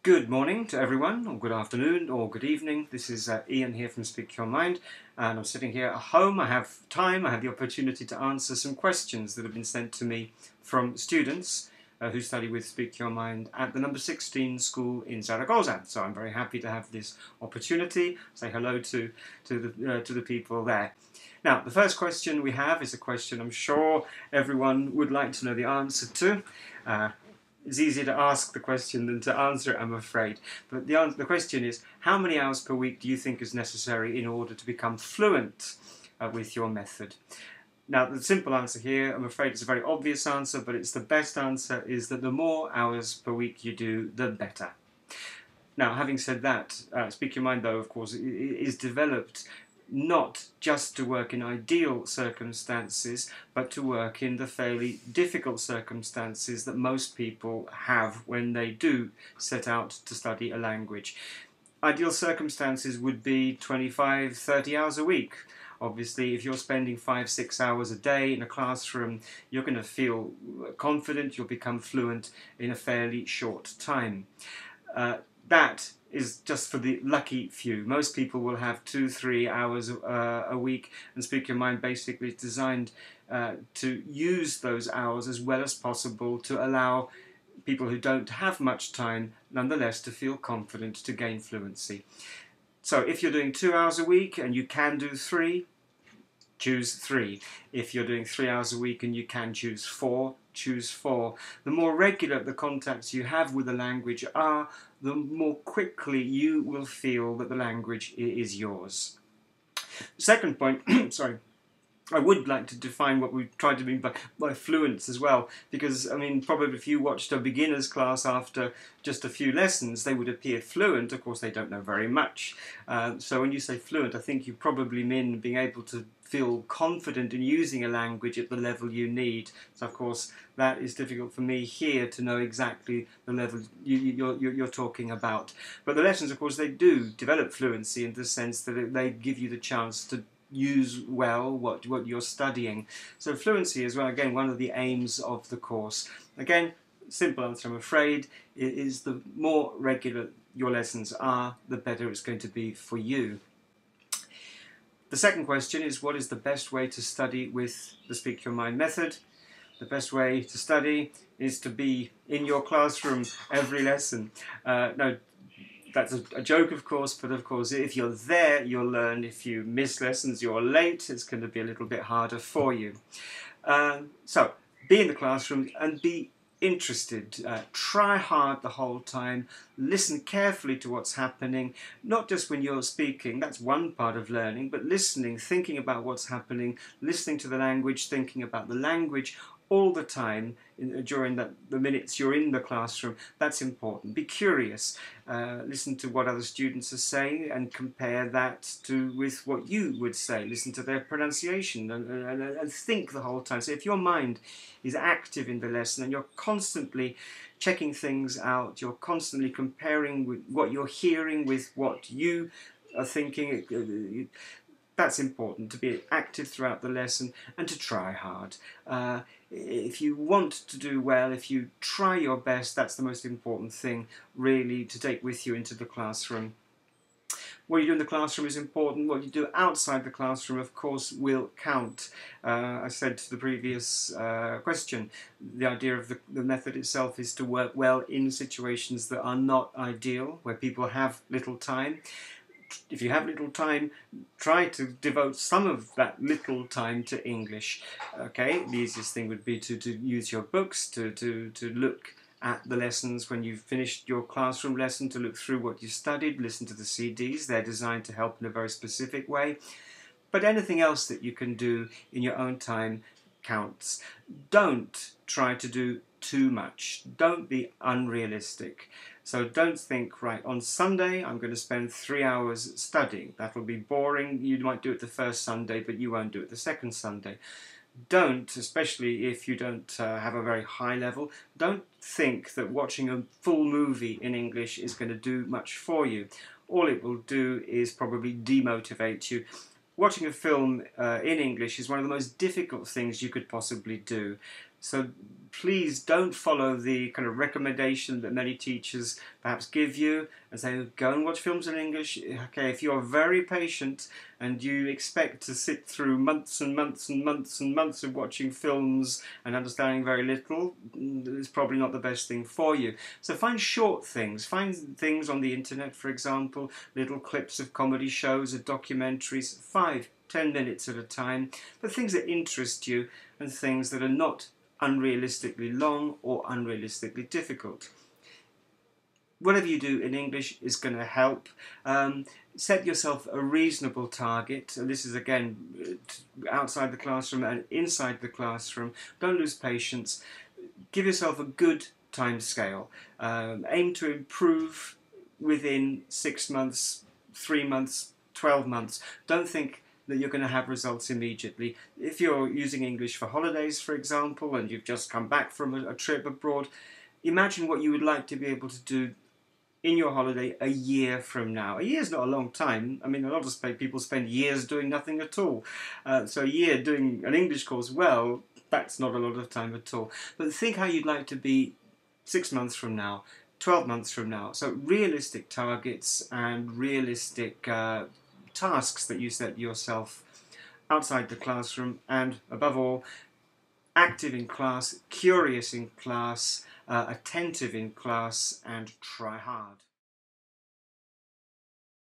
Good morning to everyone, or good afternoon, or good evening. This is Iain here from Speak Your Mind, and I'm sitting here at home. I have time, I have the opportunity to answer some questions that have been sent to me from students who study with Speak Your Mind at the Number16 School in Zaragoza. So I'm very happy to have this opportunity. Say hello to the people there. Now, the first question we have is a question I'm sure everyone would like to know the answer to. It's easier to ask the question than to answer it, I'm afraid. But the question is, how many hours per week do you think is necessary in order to become fluent with your method? Now, the simple answer here, I'm afraid it's a very obvious answer, but it's the best answer, is that the more hours per week you do, the better. Now, having said that, Speak Your Mind, though, of course, is developed not just to work in ideal circumstances, but to work in the fairly difficult circumstances that most people have when they do set out to study a language. Ideal circumstances would be 25, 30 hours a week. Obviously, if you're spending 5-6 hours a day in a classroom, you're going to feel confident, you'll become fluent in a fairly short time. That is just for the lucky few. Most people will have 2-3 hours a week, and Speak Your Mind basically is designed to use those hours as well as possible to allow people who don't have much time nonetheless to feel confident to gain fluency. So if you're doing 2 hours a week and you can do 3, choose 3. If you're doing 3 hours a week and you can choose 4, choose 4. The more regular the contacts you have with the language are, the more quickly you will feel that the language is yours. Second point, sorry, I would like to define what we try to mean by fluence as well, because, I mean, probably if you watched a beginner's class after just a few lessons, they would appear fluent. Of course, they don't know very much. So when you say fluent, I think you probably mean being able to feel confident in using a language at the level you need. So, of course, that is difficult for me here to know exactly the level you're talking about. But the lessons, of course, they do develop fluency in the sense that they give you the chance to use well what you're studying. So fluency is, well, again, one of the aims of the course. Again, simple answer, I'm afraid, is the more regular your lessons are, the better it's going to be for you. The second question is, what is the best way to study with the Speak Your Mind method? The best way to study is to be in your classroom every lesson. No, that's a joke, of course, but of course, if you're there, you'll learn. If you miss lessons, you're late, it's going to be a little bit harder for you. So, be in the classroom and be interested. Try hard the whole time. Listen carefully to what's happening, not just when you're speaking, that's one part of learning, but listening, thinking about what's happening, listening to the language, thinking about the language all the time during the minutes you're in the classroom. That's important. Be curious. Listen to what other students are saying and compare that with what you would say. Listen to their pronunciation and think the whole time. So if your mind is active in the lesson and you're constantly checking things out, you're constantly comparing with what you're hearing with what you are thinking, that's important, to be active throughout the lesson and to try hard. If you want to do well, if you try your best, that's the most important thing, really, to take with you into the classroom. What you do in the classroom is important. What you do outside the classroom, of course, will count. I said to the previous question, the idea of the method itself is to work well in situations that are not ideal, where people have little time. If you have little time, try to devote some of that little time to English. Okay, the easiest thing would be to use your books, to look at the lessons when you've finished your classroom lesson, to look through what you studied, listen to the CDs. They're designed to help in a very specific way. But anything else that you can do in your own time counts. Don't try to do too much. Don't be unrealistic. So don't think, right, on Sunday I'm going to spend 3 hours studying. That'll be boring. You might do it the first Sunday, but you won't do it the second Sunday. Don't, especially if you don't have a very high level, don't think that watching a full movie in English is going to do much for you. All it will do is probably demotivate you. Watching a film in English is one of the most difficult things you could possibly do. So please don't follow the kind of recommendation that many teachers perhaps give you and say, go and watch films in English. Okay, if you're very patient and you expect to sit through months and months and months and months of watching films and understanding very little, it's probably not the best thing for you. So find short things. Find things on the internet, for example, little clips of comedy shows or documentaries, 5-10 minutes at a time, but things that interest you and things that are not unrealistically long or unrealistically difficult. Whatever you do in English is going to help. Set yourself a reasonable target, and this is again outside the classroom and inside the classroom. Don't lose patience. Give yourself a good time scale. Aim to improve within 6 months, 3 months, 12 months. Don't think that you're going to have results immediately. If you're using English for holidays, for example, and you've just come back from a trip abroad, imagine what you would like to be able to do in your holiday a year from now. A year is not a long time. I mean, a lot of people spend years doing nothing at all. So a year doing an English course, well, that's not a lot of time at all. But think how you'd like to be 6 months from now, 12 months from now. So realistic targets and realistic tasks that you set yourself outside the classroom, and above all, active in class, curious in class, attentive in class, and try hard.